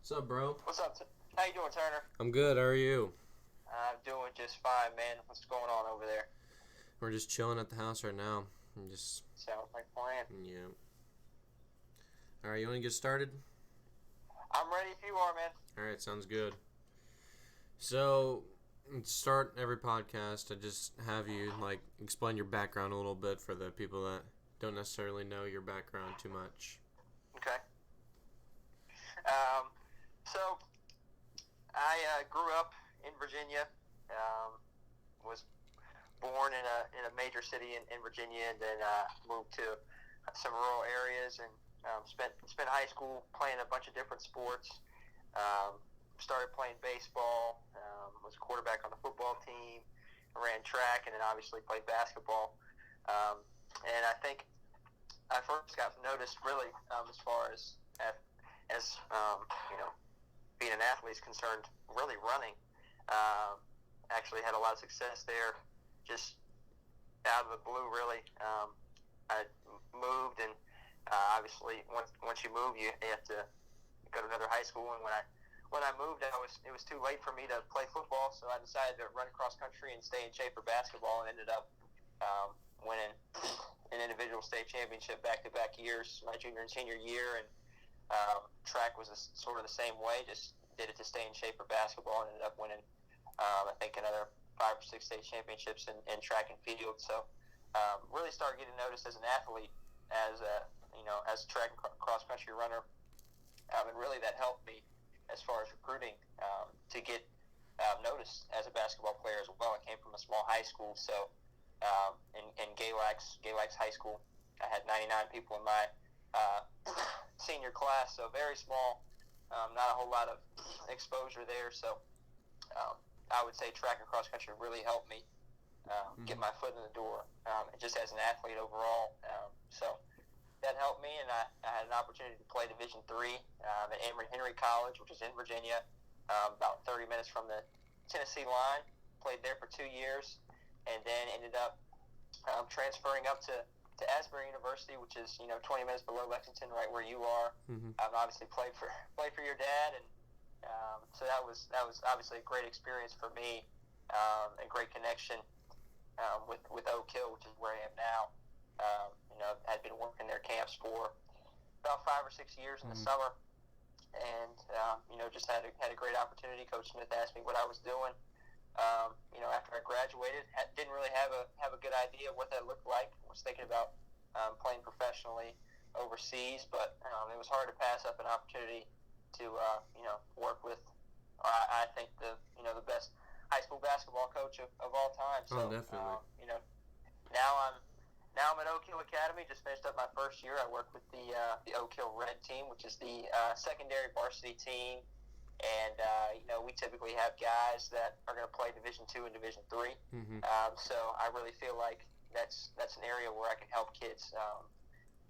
What's up, bro? What's up? How you doing, Turner? I'm good. How are you? I'm doing just fine, man. What's going on over there? We're just chilling at the house right now. And just Sounds like playing. yeah. All right, you want to get started? I'm ready if you are, man. All right, sounds good. So, to start every podcast, I just have you explain your background a little bit for the people that don't necessarily know your background too much. Okay. So I grew up in Virginia. Was born in a major city in Virginia, and then moved to some rural areas and spent high school playing a bunch of different sports. Started playing baseball. Was a quarterback on the football team. Ran track, and then obviously played basketball. And I think I first got noticed really as far as being an athlete is concerned, really running. Actually had a lot of success there, just out of the blue, really. I moved, and obviously once you move, you have to go to another high school. And when I moved, it was too late for me to play football, so I decided to run cross country and stay in shape for basketball, and ended up winning an individual state championship back-to-back years, my junior and senior year. And track was sort of the same way, just did it to stay in shape for basketball, and ended up winning, I think, another 5 or 6 state championships in track and field. So really started getting noticed as an athlete, as a track and cross country runner, and really that helped me as far as recruiting to get noticed as a basketball player as well. I came from a small high school, so in Galax High School, I had 99 people in my senior class, so very small, not a whole lot of exposure there. So I would say track and cross country really helped me get my foot in the door, and just as an athlete overall. So that helped me, and I had an opportunity to play Division III at Emory-Henry College, which is in Virginia, about 30 minutes from the Tennessee line. Played there for 2 years, and then ended up transferring up to Asbury University, which is 20 minutes below Lexington, right where you are. I've obviously played for your dad, and so that was obviously a great experience for me, and great connection with Oak Hill, which is where I am now. I'd been working their camps for about 5 or 6 years in the summer, and just had a great opportunity. Coach Smith asked me what I was doing. After I graduated, didn't really have a good idea what that looked like. Was thinking about playing professionally overseas, but it was hard to pass up an opportunity to work with, I think, the best high school basketball coach of all time. So Definitely. Now I'm at Oak Hill Academy. Just finished up my first year. I work with the Oak Hill Red team, which is the secondary varsity team. And we typically have guys that are going to play Division II and Division III. So I really feel like that's an area where I can help kids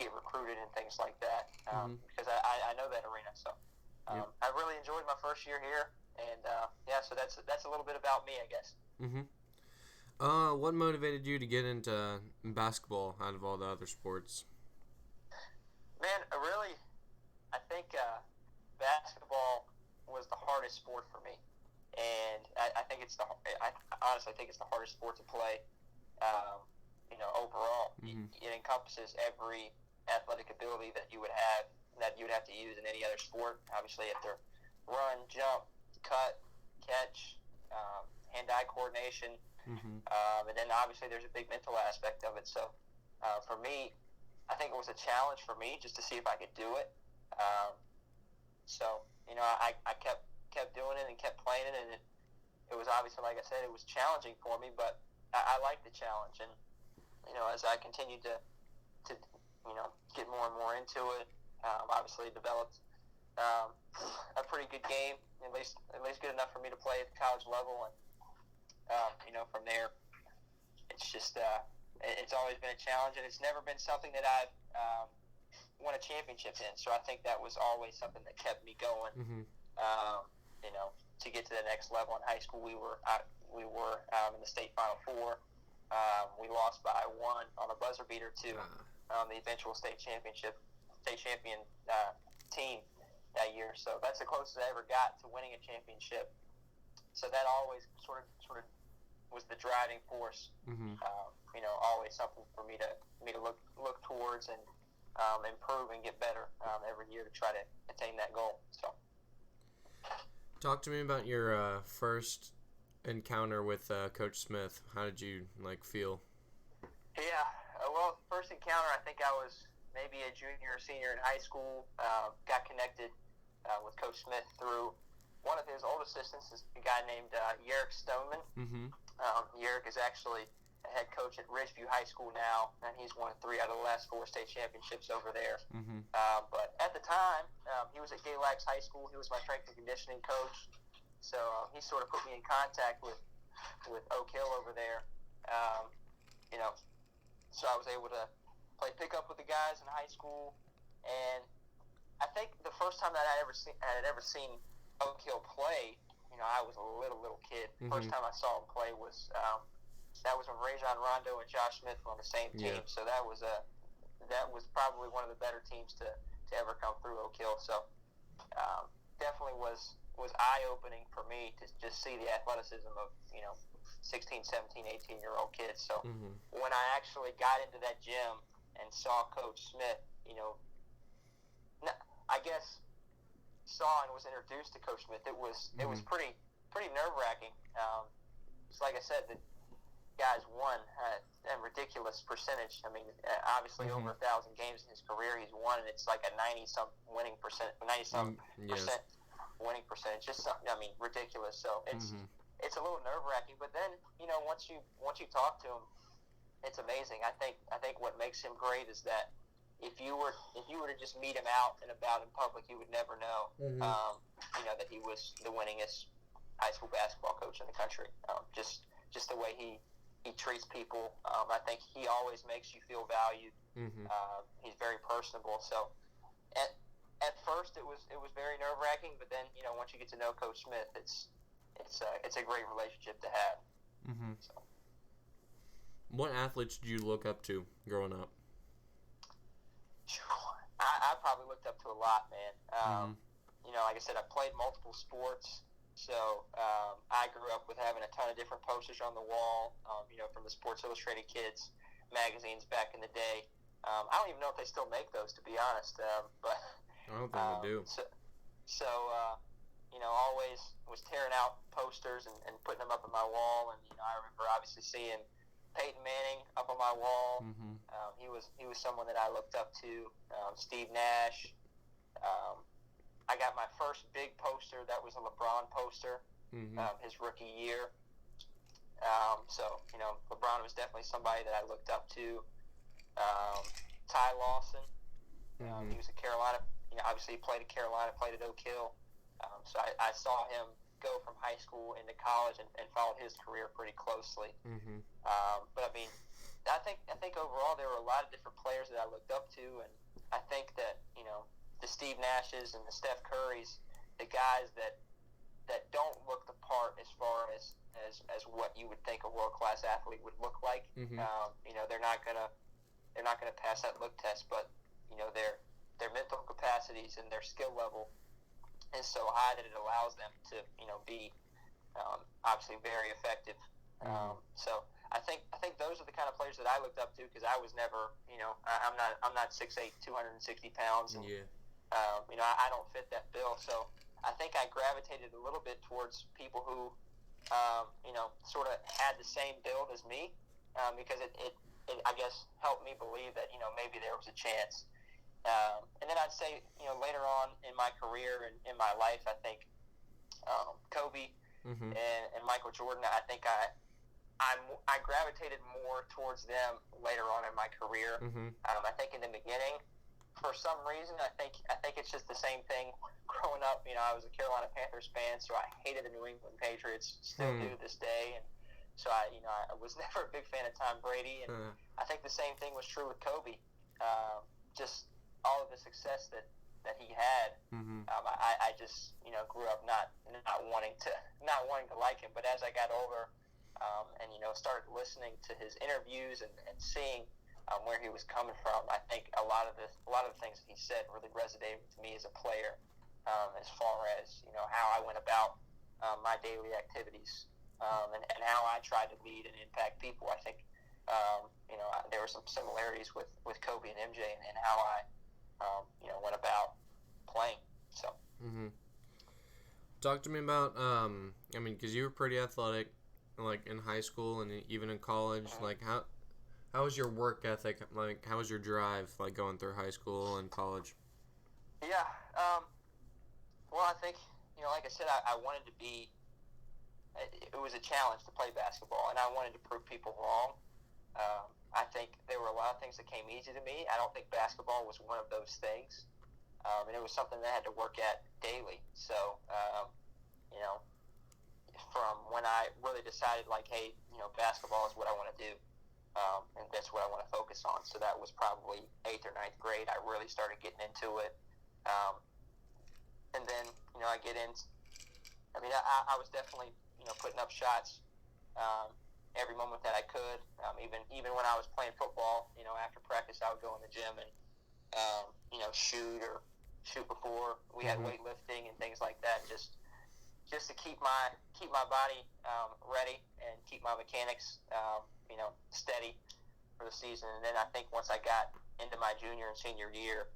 get recruited and things like that, because I know that arena. So I really enjoyed my first year here, and so that's a little bit about me, I guess. What motivated you to get into basketball out of all the other sports? Man, I think basketball was the hardest sport for me, and I honestly think it's the hardest sport to play. Overall, it encompasses every athletic ability that you would have to use in any other sport. Obviously, you have to run, jump, cut, catch, hand-eye coordination, and then obviously there's a big mental aspect of it. So for me, I think it was a challenge for me just to see if I could do it. I kept doing it and kept playing it, and it was obviously, like I said, it was challenging for me, but I liked the challenge. And as I continued to get more and more into it, obviously developed a pretty good game, at least good enough for me to play at the college level. And from there, it's just it's always been a challenge, and it's never been something that I've won a championship in. So I think that was always something that kept me going. To get to the next level. In high school, we were in the state Final Four. We lost by 1 on a buzzer beater to the eventual state champion team. that year. So that's the closest I ever got to winning a championship. So that always sort of was the driving force. Mm-hmm. Always something for me to look towards and improve and get better every year to try to attain that goal. So, talk to me about your first encounter with Coach Smith. How did you feel? Yeah, well, first encounter, I think I was maybe a junior or senior in high school. Got connected with Coach Smith through one of his old assistants, a guy named Yerrick Stoneman. Mm-hmm. Yerrick is actually a head coach at Ridgeview High School now, and he's won 3 out of the last 4 state championships over there. Mm-hmm. But at the time, he was at Galax High School. He was my strength and conditioning coach. So he sort of put me in contact with Oak Hill over there. So I was able to play pickup with the guys in high school, and I think the first time that I had ever seen Oak Hill play, I was a little kid. Mm-hmm. First time I saw him play was that was when Rajon Rondo and Josh Smith were on the same team. Yeah. So that was probably one of the better teams to ever come through Oak Hill. So definitely was eye-opening for me to just see the athleticism of 16, 17, 18-year-old kids. So mm-hmm. when I actually got into that gym and saw Coach Smith, I guess saw and was introduced to Coach Smith, it was pretty nerve-wracking. It's like I said, the guys won a ridiculous percentage. I mean, obviously mm-hmm. over 1,000 games in his career, he's won, and it's like a 90-some winning percent, 90-some yes. percent winning percentage. Just something, ridiculous. So it's mm-hmm. it's a little nerve-wracking, but then once you talk to him, it's amazing. I think what makes him great is that if you were to just meet him out and about in public, you would never know mm-hmm. that he was the winningest high school basketball coach in the country. Just the way he treats people, I think he always makes you feel valued. Mm-hmm. He's very personable. So at first it was very nerve-wracking, but then once you get to know Coach Smith, it's a great relationship to have. Mm-hmm. So. What athletes did you look up to growing up? I probably looked up to a lot, man. Mm-hmm. Like I said, I played multiple sports, so I grew up with having a ton of different posters on the wall, from the Sports Illustrated Kids magazines back in the day. I don't even know if they still make those, to be honest, but I don't think they do. So always was tearing out posters and putting them up on my wall, and I remember obviously seeing Peyton Manning up on my wall. Mm-hmm. He was someone that I looked up to. Steve Nash. I got my first big poster. That was a LeBron poster, mm-hmm. His rookie year. So LeBron was definitely somebody that I looked up to. Ty Lawson. Mm-hmm. He was at Carolina. Obviously he played at Carolina, played at Oak Hill. So I saw him go from high school into college and followed his career pretty closely. Mm-hmm. But I mean, I think overall there were a lot of different players that I looked up to, and I think that the Steve Nashes and the Steph Currys, the guys that don't look the part as far as what you would think a world class athlete would look like. Mm-hmm. They're not gonna pass that look test, but their mental capacities and their skill level is so high that it allows them to be obviously very effective. Mm-hmm. So I think those are the kind of players that I looked up to, because I was never I'm not 6'8", 260 pounds, and yeah. I don't fit that bill. So I think I gravitated a little bit towards people who sort of had the same build as me, because it I guess helped me believe that maybe there was a chance. And then I'd say later on in my career and in my life, I think Kobe mm-hmm. and Michael Jordan, I think I gravitated more towards them later on in my career. Mm-hmm. I think in the beginning, for some reason, I think it's just the same thing. Growing up, I was a Carolina Panthers fan, so I hated the New England Patriots, still do to this day, and so I was never a big fan of Tom Brady, and I think the same thing was true with Kobe. Just all of the success that he had, mm-hmm. I just grew up not wanting to like him. But as I got older, and started listening to his interviews and seeing where he was coming from, I think a lot of the things that he said really resonated with me as a player. as far as how I went about my daily activities, and how I tried to lead and impact people. I think there were some similarities with Kobe and MJ and how I went about playing. So. Mm-hmm. Talk to me about, because you were pretty athletic, like in high school and even in college. Mm-hmm. Like, how was your work ethic? Like, how was your drive, like, going through high school and college? Yeah. Well, I think, like I said, I wanted to be. It was a challenge to play basketball, and I wanted to prove people wrong. I think there were a lot of things that came easy to me. I don't think basketball was one of those things. And it was something that I had to work at daily. So, from when I really decided, like, hey, basketball is what I want to do, and that's what I want to focus on. So that was probably 8th or 9th grade. I really started getting into it. And then, I get in. I was definitely, putting up shots every moment that I could. Even when I was playing football, after practice, I would go in the gym and, shoot before we had weightlifting and things like that, just to keep my body ready and keep my mechanics steady for the season. And then I think once I got into my junior and senior year,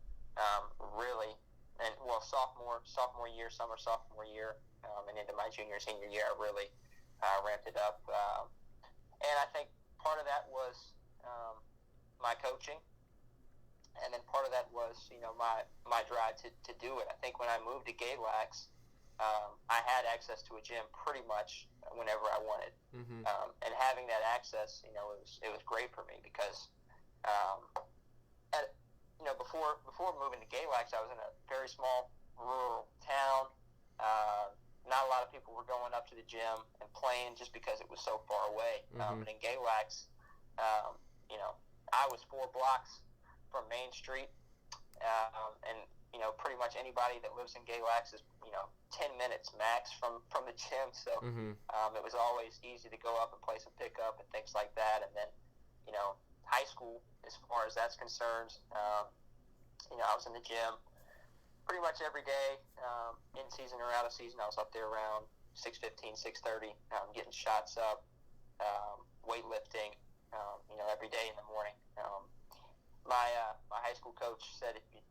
really, and sophomore year, summer sophomore year, and into my junior and senior year, I really ramped it up. And I think part of that was my coaching. And then part of that was, my drive to do it. I think when I moved to Galax, I had access to a gym pretty much whenever I wanted. Mm-hmm. And having that access, it was great for me because, before moving to Galax, I was in a very small rural town. Not a lot of people were going up to the gym and playing just because it was so far away. Mm-hmm. And in Galax, I was 4 blocks from Main Street, and pretty much anybody that lives in Galax is 10 minutes max from the gym. So it was always easy to go up and play some pickup and things like that. And then high school, as far as that's concerned, I was in the gym pretty much every day, in season or out of season. I was up there around 6:15, 6:30, getting shots up, weightlifting, every day in the morning. My high school coach said if you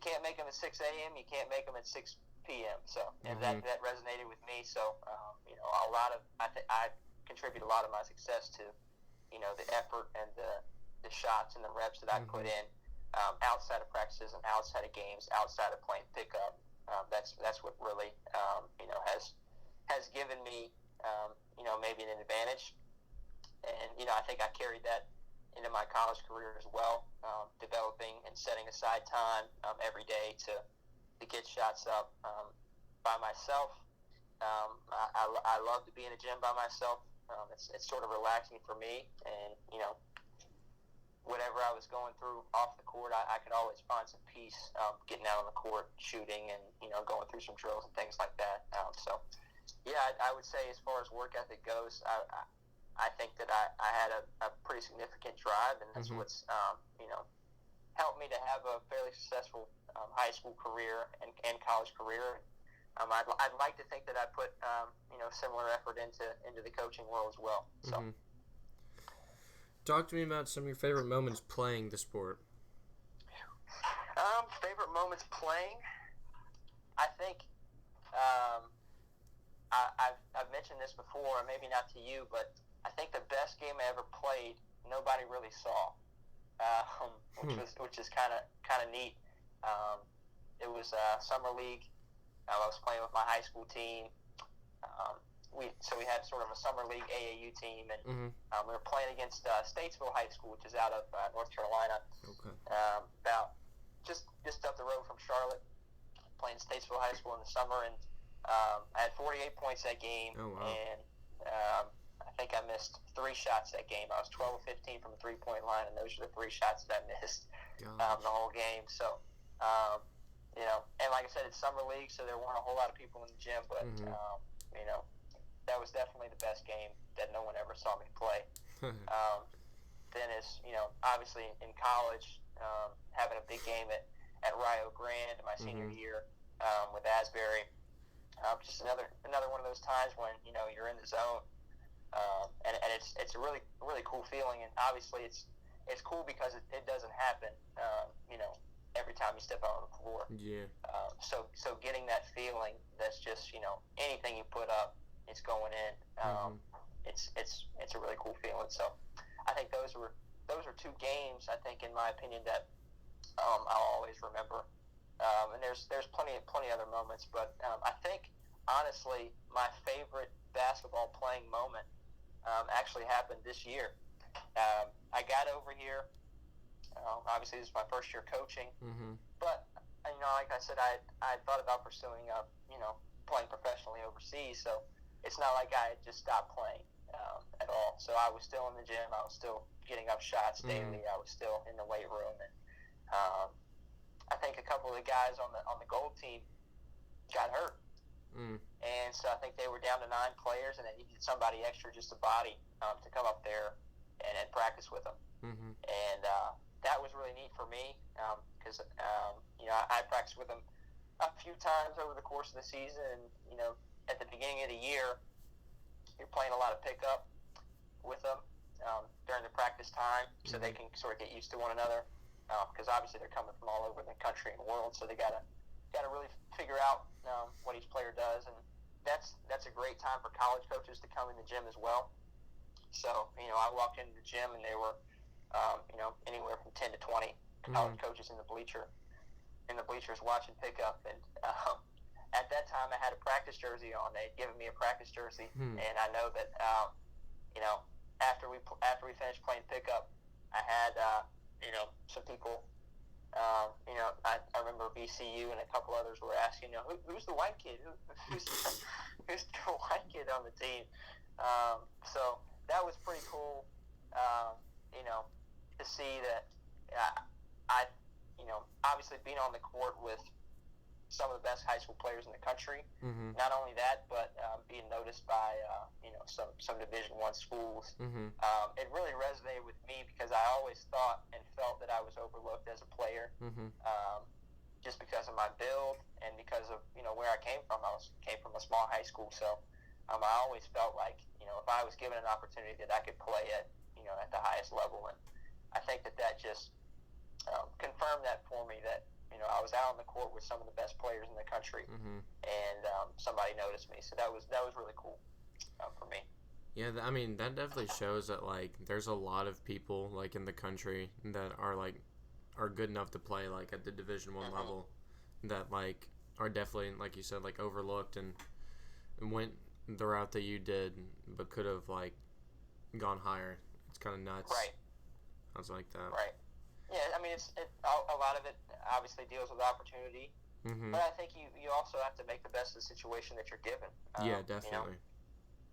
can't make them at 6 a.m., you can't make them at 6 p.m. So, and that resonated with me. So, a lot of I contribute a lot of my success to, the effort and the shots and the reps that I put in outside of practices and outside of games, outside of playing pickup. That's what really has given me maybe an advantage. And I think I carried that into my college career as well, developing and setting aside time every day to get shots up by myself. I love to be in a gym by myself. It's sort of relaxing for me, and whatever I was going through off the court, I could always find some peace getting out on the court, shooting, and going through some drills and things like that. So yeah, I would say as far as work ethic goes, I think that I had a pretty significant drive, and that's what's helped me to have a fairly successful high school career and college career. I'd like to think that I put similar effort into the coaching world as well. So, talk to me about some of your favorite moments playing the sport. Favorite moments playing, I think. I've mentioned this before, maybe not to you, but I think the best game I ever played, nobody really saw, which is kind of neat. It was summer league. I was playing with my high school team. We had sort of a summer league AAU team, and we were playing against Statesville High School, which is out of North Carolina, about just up the road from Charlotte. Playing Statesville High School in the summer, and I had 48 points that game, and I think I missed 3 shots that game. I was 12 of 15 from the 3-point line, and those are the 3 shots that I missed the whole game. So, and like I said, it's summer league, so there weren't a whole lot of people in the gym, but that was definitely the best game that no one ever saw me play. Then obviously in college, having a big game at Rio Grande my senior year, with Asbury. Just another one of those times when you're in the zone, and it's a really cool feeling. And obviously it's cool because it doesn't happen every time you step out on the floor. Yeah. So getting that feeling that's just anything you put up, it's going in. It's a really cool feeling. So I think those were two games, I think, in my opinion, that I'll always remember. And there's plenty other moments, but I think honestly my favorite basketball playing moment actually happened this year. I got over here. Obviously, this is my first year coaching, but like I said, I thought about pursuing playing professionally overseas. So it's not like I had just stopped playing at all. So I was still in the gym. I was still getting up shots daily. I was still in the weight room, and I think a couple of the guys on the gold team got hurt. And so I think they were down to 9 players, and they needed somebody extra, just a body, to come up there and practice with them. And that was really neat for me because I practiced with them a few times over the course of the season. And at the beginning of the year, you're playing a lot of pickup with them during the practice time, so they can sort of get used to one another. Because obviously they're coming from all over the country and world, so they gotta really figure out what each player does, and that's a great time for college coaches to come in the gym as well. So I walked into the gym and there were anywhere from 10 to 20 college coaches in the bleachers watching pickup, and at that time I had a practice jersey on. They had given me a practice jersey, and I know that after we finished playing pickup, I had some people, I remember VCU and a couple others were asking, who's the white kid? Who's the white kid on the team? So that was pretty cool, to see that I obviously being on the court with some of the best high school players in the country. Not only that, but being noticed by some Division I schools. It really resonated with me because I always thought and felt that I was overlooked as a player, just because of my build and because of where I came from. I came from a small high school, so I always felt like if I was given an opportunity that I could play at at the highest level, and I think that just confirmed that for me that I was out on the court with some of the best players in the country, and somebody noticed me. So that was really cool for me. Yeah, I mean, that definitely shows that, like, there's a lot of people, like, in the country that are good enough to play, like, at the Division I level that, like, are definitely, like you said, like, overlooked and went the route that you did but could have, like, gone higher. It's kind of nuts. Right. I was like that. Right. Yeah, I mean, a lot of it obviously deals with opportunity, but I think you also have to make the best of the situation that you're given. Yeah, definitely.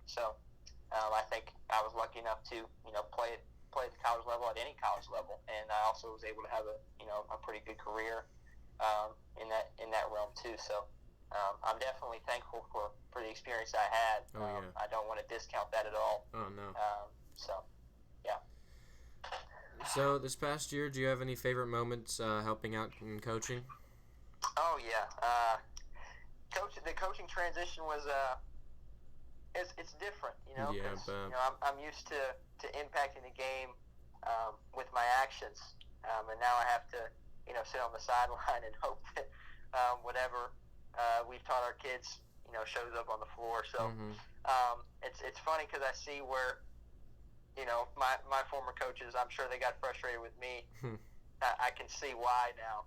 So I think I was lucky enough to play at the college level, at any college level, and I also was able to have a pretty good career in that realm too. So I'm definitely thankful for the experience I had. I don't want to discount that at all. Oh no. So yeah. So this past year, do you have any favorite moments helping out in coaching? Oh yeah, the coaching transition was it's different, Yeah, I'm used to impacting the game with my actions, and now I have to sit on the sideline and hope that whatever we've taught our kids shows up on the floor. So it's funny because I see where my former coaches, I'm sure they got frustrated with me. I can see why now.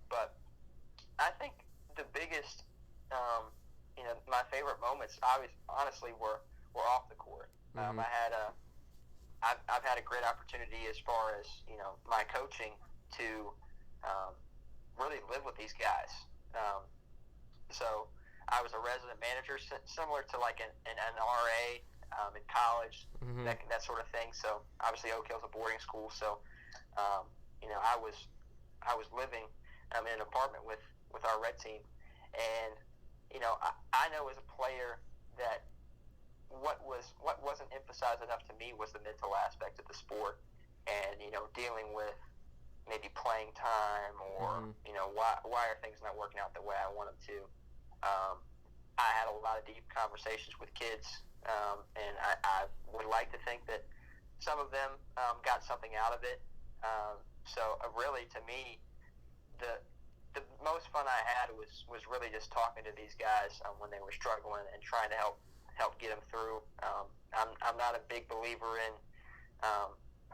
But I think the biggest, my favorite moments, honestly, were off the court. I've had a great opportunity as far as my coaching to really live with these guys. So I was a resident manager, similar to like an RA. In college, that sort of thing. So obviously Oak Hill's a boarding school, so I was living in an apartment with our red team, and I know as a player that what wasn't emphasized enough to me was the mental aspect of the sport, and dealing with maybe playing time, or why are things not working out the way I want them to. I had a lot of deep conversations with kids, and I would like to think that some of them got something out of it. So really, to me, the most fun I had was really just talking to these guys when they were struggling and trying to help get them through. I'm not a big believer in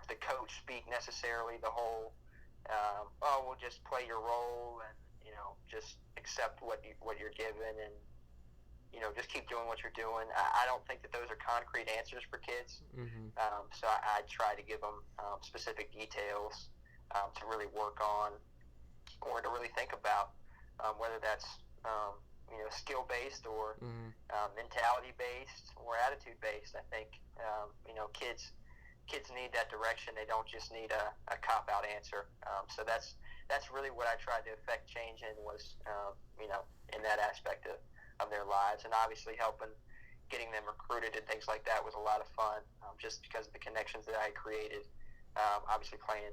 the coach speak necessarily. The whole we'll just play your role and just accept what you're given and just keep doing what you're doing. I don't think that those are concrete answers for kids. Mm-hmm. So I try to give them specific details to really work on or to really think about, whether that's skill based or mentality based or attitude based. I think kids need that direction. They don't just need a cop out answer. So that's really what I tried to affect change in was in that aspect of their lives, and obviously getting them recruited and things like that was a lot of fun, just because of the connections that I had created. Obviously playing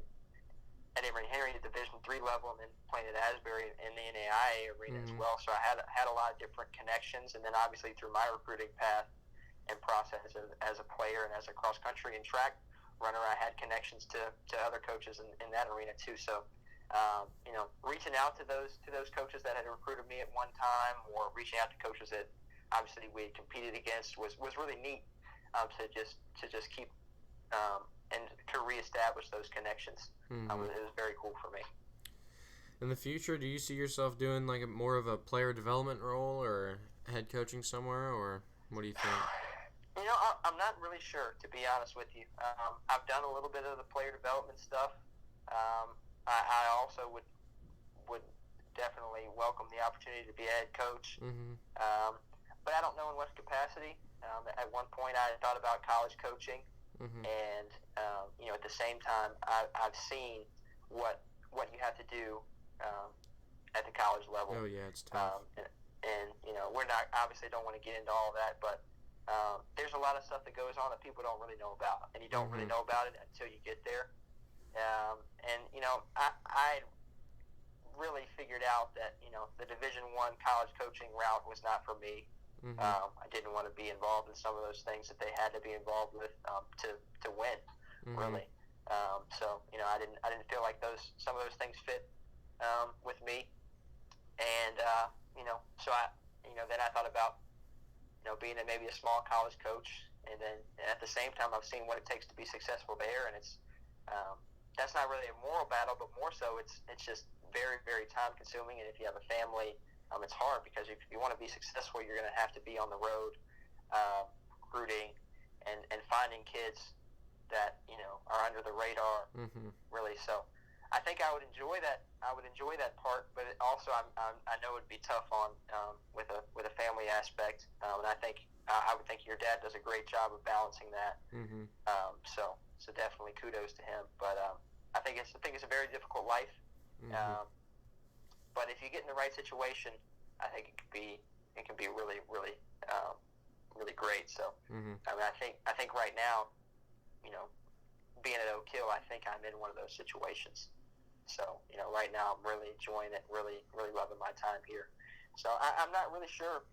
at Emory-Henry at Division III level, and then playing at Asbury in the NAIA arena as well. So I had a lot of different connections, and then obviously through my recruiting path and process as a player and as a cross country and track runner, I had connections to other coaches in that arena too. So reaching out to those coaches that had recruited me at one time, or reaching out to coaches that obviously we had competed against was really neat, to just keep and to reestablish those connections. It was very cool for me. In the future, do you see yourself doing like more of a player development role or head coaching somewhere, or what do you think? I'm not really sure, to be honest with you. I've done a little bit of the player development stuff. I also would definitely welcome the opportunity to be a head coach. But I don't know in what capacity. At one point, I thought about college coaching, and at the same time, I've seen what you have to do at the college level. Oh yeah, it's tough. And we're not, obviously don't want to get into all of that, but there's a lot of stuff that goes on that people don't really know about, and you don't really know about it until you get there. I really figured out that the Division I college coaching route was not for me. I didn't want to be involved in some of those things that they had to be involved with to win, really. So I didn't feel like some of those things fit with me, and so then I thought about being maybe a small college coach, and then at the same time I've seen what it takes to be successful there, and it's that's not really a moral battle, but more so it's just very, very time consuming, and if you have a family, it's hard, because if you want to be successful, you're going to have to be on the road recruiting and finding kids that are under the radar, really. So I think I would enjoy that. I would enjoy that part, but also I know it'd be tough on with a family aspect, and I would think your dad does a great job of balancing that. So definitely kudos to him. But I think it's a very difficult life. But if you get in the right situation, I think it can be really, really, really great. So I think right now, being at Oak Hill, I think I'm in one of those situations. So right now I'm really enjoying it, really, really loving my time here. So I'm not really sure,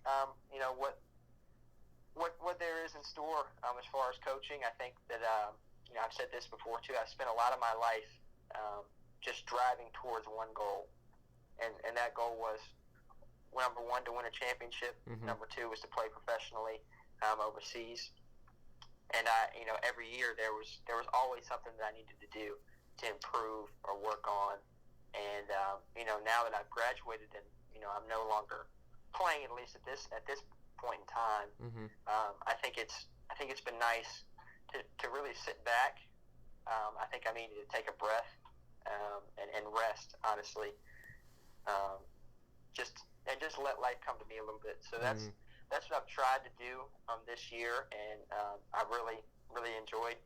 what there is in store as far as coaching. I think that I've said this before too. I've spent a lot of my life just driving towards one goal, and that goal was, number one, to win a championship. Number two was to play professionally overseas. And every year there was always something that I needed to do to improve or work on. And now that I've graduated and I'm no longer playing, at least at this point in time, I think it's been nice to really sit back. I think I needed to take a breath and rest, honestly. Just let life come to me a little bit. So that's what I've tried to do this year, and I really, really enjoyed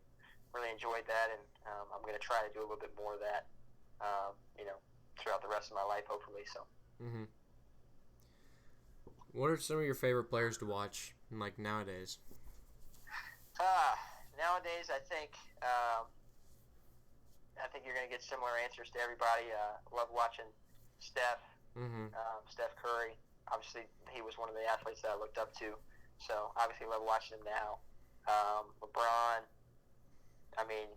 that, and I'm going to try to do a little bit more of that, throughout the rest of my life, hopefully. So. What are some of your favorite players to watch, like nowadays? Nowadays, I think I think you're going to get similar answers to everybody. Love watching Steph, Steph Curry. Obviously, he was one of the athletes that I looked up to. So, obviously, love watching him now. LeBron, I mean,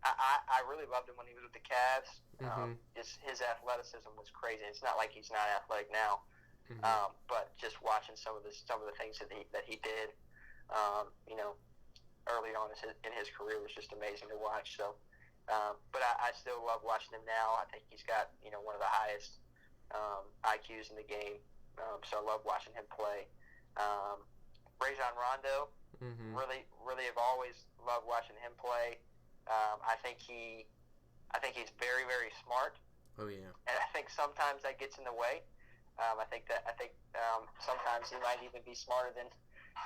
I really loved him when he was with the Cavs. Just his athleticism was crazy. It's not like he's not athletic now, but just watching some of the things that he did, early on in his career was just amazing to watch. So, but I still love watching him now. I think he's got one of the highest IQs in the game. So I love watching him play. Rajon Rondo, really have always loved watching him play. I think he's very, very smart. Oh yeah. And I think sometimes that gets in the way. I think sometimes he might even be smarter than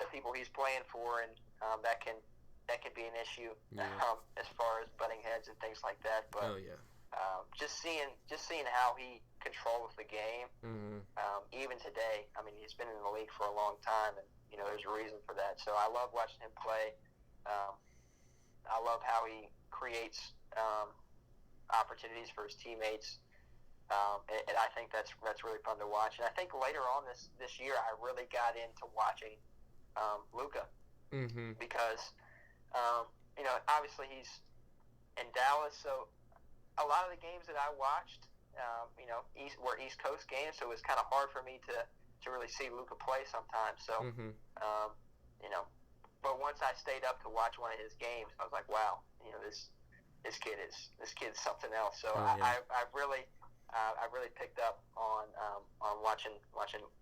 the people he's playing for, and that can be an issue as far as butting heads and things like that. But just seeing how he controls the game, even today. I mean, he's been in the league for a long time, and there's a reason for that. So I love watching him play. I love how he creates opportunities for his teammates, and I think that's really fun to watch. And I think later on this year, I really got into watching Luka, because obviously he's in Dallas, so a lot of the games that I watched, were East Coast games, so it was kind of hard for me to really see Luka play sometimes. So, but once I stayed up to watch one of his games, I was like, wow, this kid's something else. So I really picked up on watching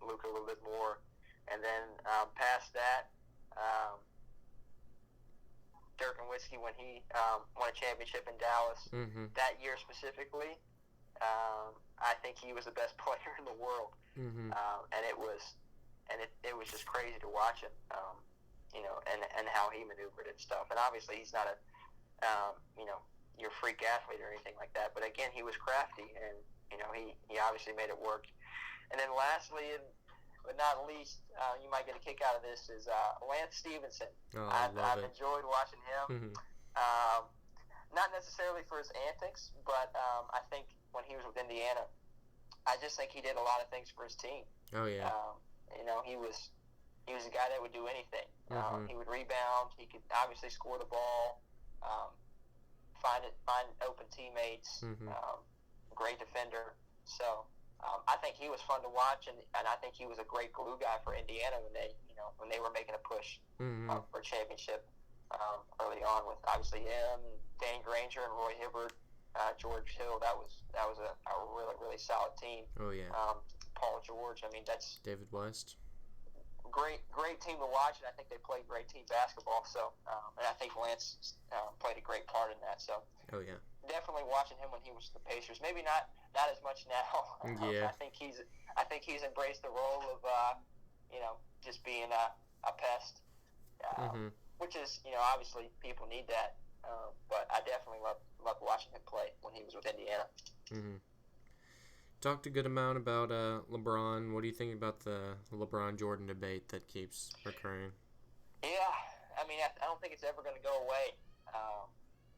Luka a little bit more, and then past that, Dirk Nowitzki, when he won a championship in Dallas that year specifically, I think he was the best player in the world, and it was just crazy to watch him, and how he maneuvered and stuff. And obviously, he's not a your freak athlete or anything like that, but again, he was crafty, and he obviously made it work. And then lastly, but not least, you might get a kick out of this, is Lance Stevenson. I've enjoyed watching him. Not necessarily for his antics, but I think when he was with Indiana, I just think he did a lot of things for his team. Oh yeah. He was a guy that would do anything. He would rebound. He could obviously score the ball, find open teammates. Great defender. So I think he was fun to watch, and I think he was a great glue guy for Indiana when they were making a push for a championship early on, with obviously him, Danny Granger, and Roy Hibbert, George Hill. That was a really, really solid team. Oh yeah. Paul George. I mean, that's David West. Great team to watch, and I think they played great team basketball. So, and I think Lance played a great part in that. So, oh yeah, definitely watching him when he was with the Pacers. Maybe not as much now. Yeah. I think he's embraced the role of just being a pest, which is obviously people need that. But I definitely loved watching him play when he was with Indiana. Talked a good amount about LeBron. What do you think about the LeBron-Jordan debate that keeps recurring? Yeah, I mean, I don't think it's ever going to go away.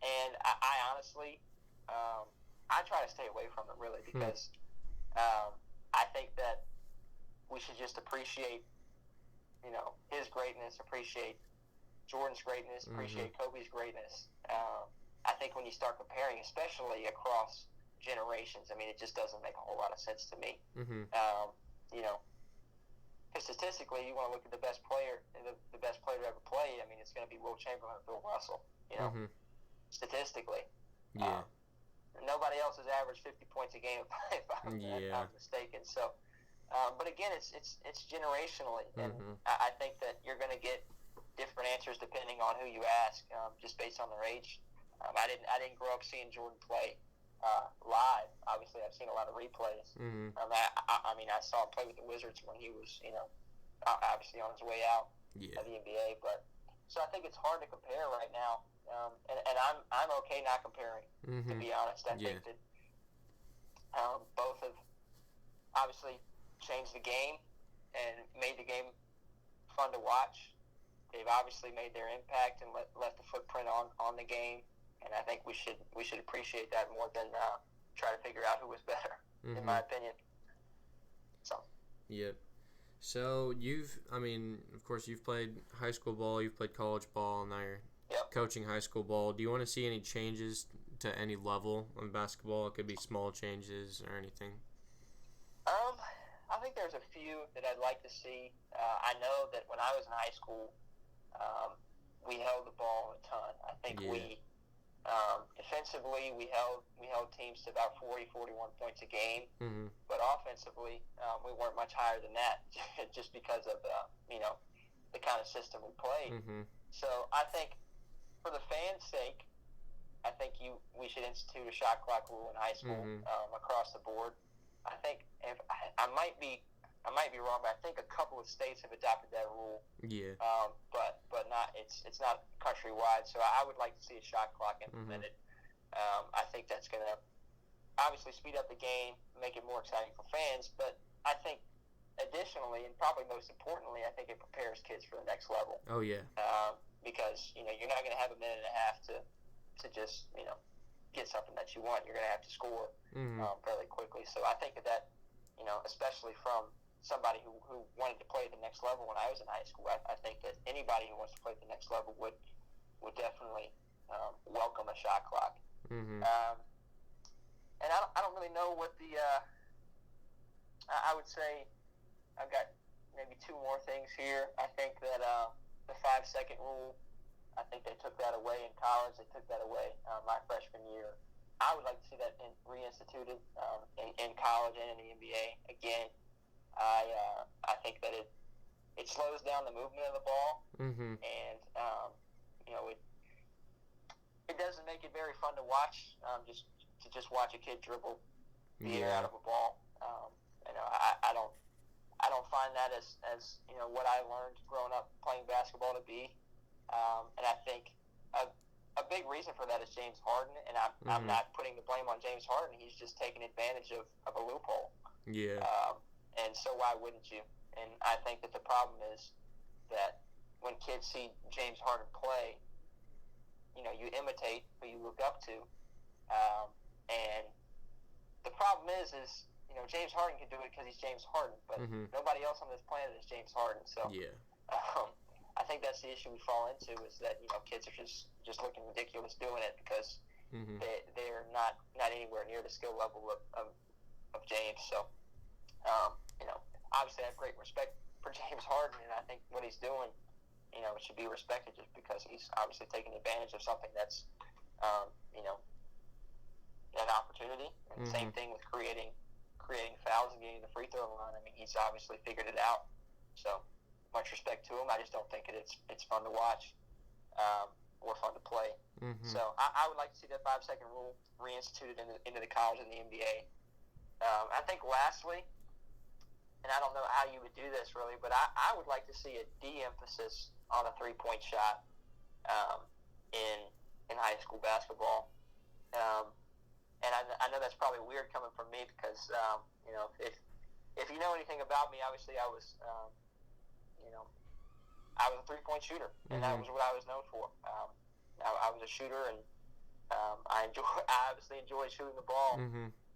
And I honestly, I try to stay away from it, really, because I think that we should just appreciate, his greatness, appreciate Jordan's greatness, appreciate Kobe's greatness. I think when you start comparing, especially across generations, I mean, it just doesn't make a whole lot of sense to me. Because statistically, you want to look at the best player, the best player to ever play. I mean, it's going to be Will Chamberlain or Bill Russell. Statistically, nobody else has averaged 50 points a game if I'm not mistaken. So, but again, it's generationally, and I think that you're going to get different answers depending on who you ask, just based on their age. I didn't grow up seeing Jordan play live. Obviously, I've seen a lot of replays. I mean, I saw him play with the Wizards when he was, obviously on his way out of the NBA. But so I think it's hard to compare right now, and I'm okay not comparing. To be honest, I think that both have obviously changed the game and made the game fun to watch. they've obviously made their impact and left a footprint on the game, and I think we should appreciate that more than try to figure out who was better, in my opinion. So. Yep. So of course, you've played high school ball, you've played college ball, and now you're coaching high school ball. Do you want to see any changes to any level in basketball? It could be small changes or anything. I think there's a few that I'd like to see. I know that when I was in high school, we held the ball a ton. I think we defensively we held teams to about 40, 41 points a game, but offensively we weren't much higher than that, just because of the kind of system we played. So I think for the fans' sake, I think we should institute a shot clock rule in high school across the board. I think I might be wrong, but I think a couple of states have adopted that rule. Yeah. But not it's not countrywide. So I would like to see a shot clock implemented. I think that's going to obviously speed up the game, make it more exciting for fans. But I think additionally, and probably most importantly, I think it prepares kids for the next level. Oh yeah. Because you're not going to have a minute and a half to just get something that you want. You're going to have to score fairly quickly. So I think that especially from somebody who wanted to play at the next level when I was in high school, I think that anybody who wants to play at the next level would definitely welcome a shot clock. And I don't really know what the I would say I've got maybe two more things here. I think that the 5-second rule, I think they took that away in college. They took that away my freshman year. I would like to see that reinstituted in college and in the NBA again. I think that it slows down the movement of the ball, and it doesn't make it very fun to watch. Just watch a kid dribble the air out of a ball. I don't find that as what I learned growing up playing basketball to be. And I think a big reason for that is James Harden, and I'm not putting the blame on James Harden. He's just taking advantage of a loophole. Yeah. And so why wouldn't you? And I think that the problem is that when kids see James Harden play, you imitate who you look up to. And the problem is James Harden can do it because he's James Harden, but nobody else on this planet is James Harden. So yeah. I think that's the issue we fall into, is that kids are just looking ridiculous doing it because they're not anywhere near the skill level of James. So obviously I have great respect for James Harden, and I think what he's doing should be respected, just because he's obviously taking advantage of something that's an opportunity. And same thing with creating fouls and getting the free throw line. I mean, he's obviously figured it out. So much respect to him. I just don't think it's fun to watch or fun to play. So I would like to see that 5-second rule reinstituted into the college and the NBA. I think lastly, and I don't know how you would do this really, but I would like to see a de-emphasis on a three-point shot in high school basketball. And I know that's probably weird coming from me because, if you know anything about me, obviously I was a three-point shooter, and that was what I was known for. I was a shooter, and I obviously enjoy shooting the ball.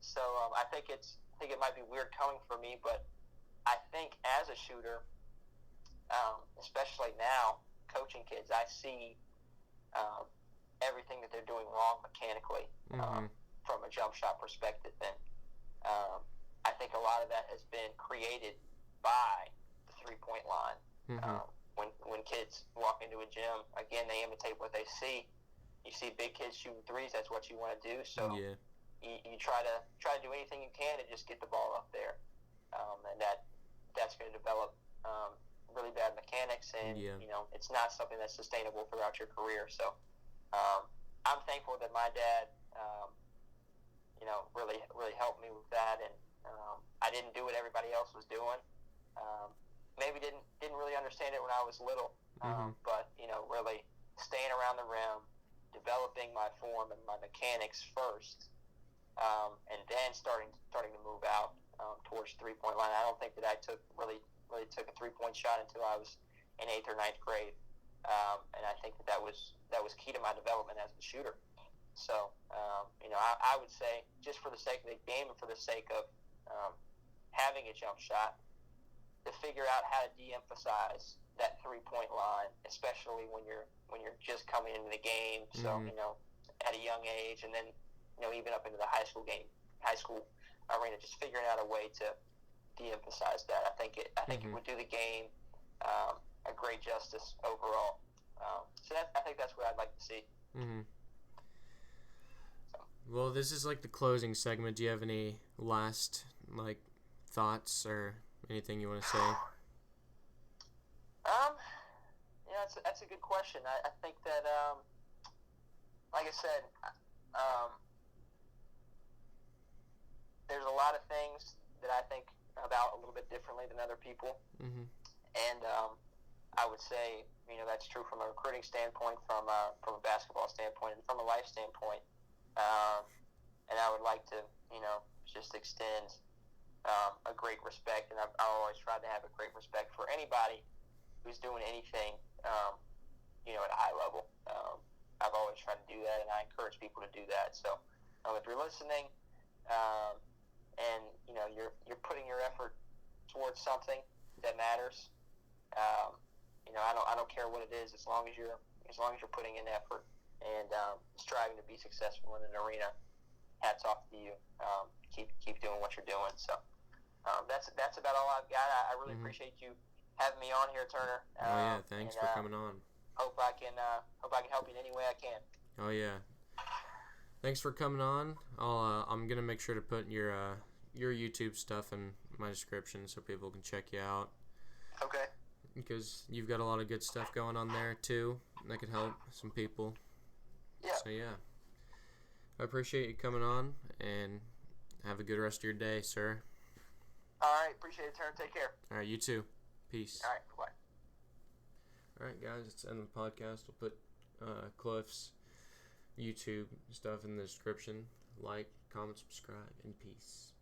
So I think it might be weird coming from me, but I think as a shooter, especially now coaching kids, I see everything that they're doing wrong mechanically from a jump shot perspective, and I think a lot of that has been created by the three-point line. When kids walk into a gym, again, they imitate what they see. You see big kids shooting threes, that's what you want to do. So you try to do anything you can to just get the ball up there, and that's going to develop really bad mechanics, and it's not something that's sustainable throughout your career. So I'm thankful that my dad really helped me with that, and I didn't do what everybody else was doing. Maybe didn't really understand it when I was little, but really staying around the rim, developing my form and my mechanics first, and then starting to move out towards the 3-point line. I don't think that I really took a 3-point shot until I was in 8th or 9th grade. and I think that was key to my development as a shooter. So, I would say, just for the sake of the game and for the sake of having a jump shot, to figure out how to de-emphasize that 3-point line, especially when you're just coming into the game. So, at a young age, and then even up into the high school arena, just figuring out a way to de-emphasize that. I think it would do the game a great justice overall. I think that's what I'd like to see. Mm-hmm. Well, this is like the closing segment. Do you have any last thoughts or anything you want to say? That's a good question. I think that, like I said, there's a lot of things that I think about a little bit differently than other people. Mm-hmm. And I would say, that's true from a recruiting standpoint, from a basketball standpoint, and from a life standpoint. And I would like to, just extend a great respect, and I've always tried to have a great respect for anybody who's doing anything, at a high level. I've always tried to do that, and I encourage people to do that. So if you're listening, and you're putting your effort towards something that matters, I don't care what it is, as long as you're putting in effort and striving to be successful in an arena. Hats off to you. Keep doing what you're doing. So that's about all I've got. I really appreciate you having me on here, Turner. Thanks for coming on. Hope I can help you in any way I can. Oh yeah. Thanks for coming on. I'm gonna make sure to put your YouTube stuff in my description so people can check you out. Okay. Because you've got a lot of good stuff going on there too that could help some people. Yeah. So yeah. I appreciate you coming on, and have a good rest of your day, sir. All right. Appreciate it, Turner. Take care. All right. You too. Peace. All right. Bye. All right, guys. It's the end of the podcast. We'll put Clif's YouTube stuff in the description. Like, comment, subscribe, and peace.